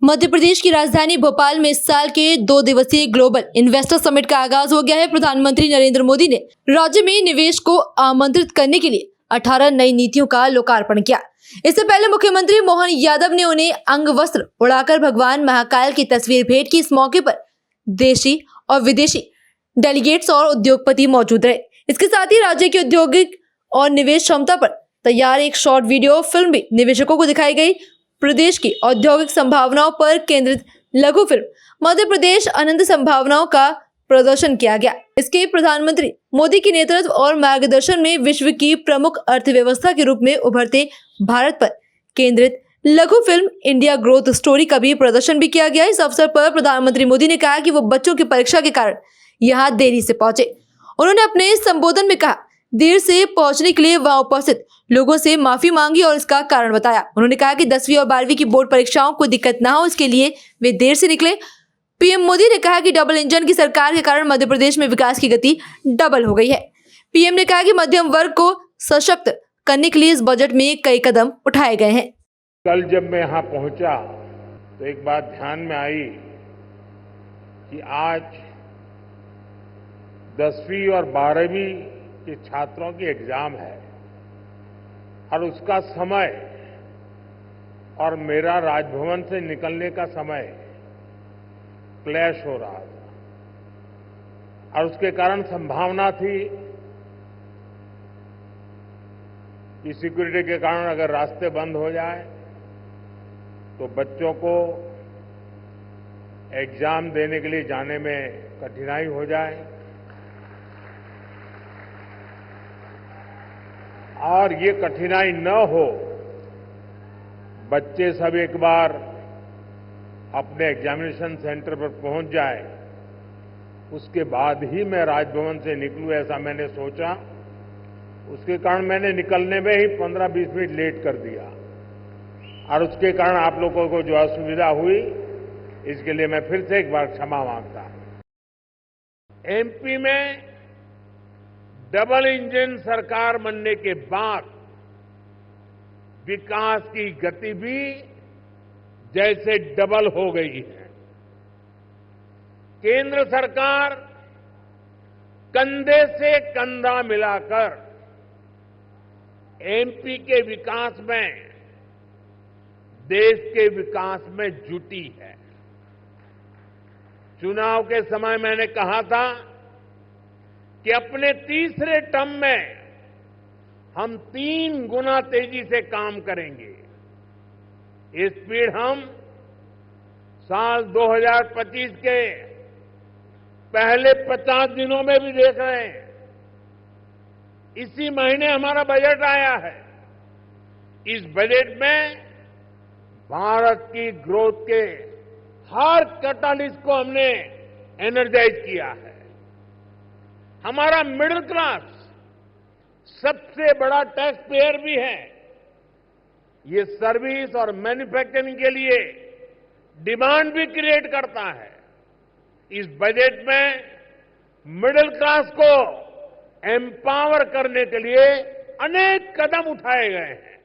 मध्य प्रदेश की राजधानी भोपाल में इस साल के 2 दिवसीय ग्लोबल इन्वेस्टर समिट का आगाज हो गया है। प्रधानमंत्री नरेंद्र मोदी ने राज्य में निवेश को आमंत्रित करने के लिए 18 नई नीतियों का लोकार्पण किया। इससे पहले मुख्यमंत्री मोहन यादव ने उन्हें अंग वस्त्र उड़ाकर भगवान महाकाल की तस्वीर भेंट की। इस मौके पर देशी और विदेशी डेलीगेट्स और उद्योगपति मौजूद रहे। इसके साथ ही राज्य की औद्योगिक और निवेश क्षमता पर तैयार एक शॉर्ट वीडियो फिल्म भी निवेशकों को दिखाई गई। प्रदेश की औद्योगिक संभावनाओं पर केंद्रित लघु फिल्म मध्य प्रदेश अनंत संभावनाओं का प्रदर्शन किया गया। इसके प्रधानमंत्री मोदी के नेतृत्व और मार्गदर्शन में विश्व की प्रमुख अर्थव्यवस्था के रूप में उभरते भारत पर केंद्रित लघु फिल्म इंडिया ग्रोथ स्टोरी का भी प्रदर्शन भी किया गया। इस अवसर पर प्रधानमंत्री मोदी ने कहा कि वो बच्चों की परीक्षा के कारण यहाँ देरी से पहुंचे। उन्होंने अपने संबोधन में कहा देर से पहुंचने के लिए वहां उपस्थित लोगों से माफी मांगी और इसका कारण बताया। उन्होंने कहा कि 10वीं और 12वीं की बोर्ड परीक्षाओं को दिक्कत ना हो, इसके लिए वे देर से निकले। पीएम मोदी ने कहा कि डबल इंजन की सरकार के कारण मध्य प्रदेश में विकास की गति डबल हो गई है। पीएम ने कहा कि मध्यम वर्ग को सशक्त करने के लिए इस बजट में कई कदम उठाए गए हैं। कल जब मैं यहाँ पहुंचा तो एक बात ध्यान में आई कि आज 10वीं और 12वीं के छात्रों की एग्जाम है और उसका समय और मेरा राजभवन से निकलने का समय क्लैश हो रहा था और उसके कारण संभावना थी कि सिक्योरिटी के कारण अगर रास्ते बंद हो जाए तो बच्चों को एग्जाम देने के लिए जाने में कठिनाई हो जाए और ये कठिनाई न हो, बच्चे सब एक बार अपने एग्जामिनेशन सेंटर पर पहुंच जाए उसके बाद ही मैं राजभवन से निकलूं, ऐसा मैंने सोचा। उसके कारण मैंने निकलने में ही 15-20 मिनट लेट कर दिया और उसके कारण आप लोगों को जो असुविधा हुई इसके लिए मैं फिर से एक बार क्षमा मांगता हूं। एमपी में डबल इंजन सरकार बनने के बाद विकास की गति भी जैसे डबल हो गई है। केंद्र सरकार कंधे से कंधा मिलाकर एमपी के विकास में, देश के विकास में जुटी है। चुनाव के समय मैंने कहा था कि अपने तीसरे टर्म में हम 3 गुना तेजी से काम करेंगे। ये स्पीड हम साल 2025 के पहले 50 दिनों में भी देख रहे हैं। इसी महीने हमारा बजट आया है। इस बजट में भारत की ग्रोथ के हर कैटालिस्ट को हमने एनर्जाइज किया है। हमारा मिडिल क्लास सबसे बड़ा टैक्स पेयर भी है। ये सर्विस और मैन्युफैक्चरिंग के लिए डिमांड भी क्रिएट करता है। इस बजट में मिडिल क्लास को एम्पावर करने के लिए अनेक कदम उठाए गए हैं।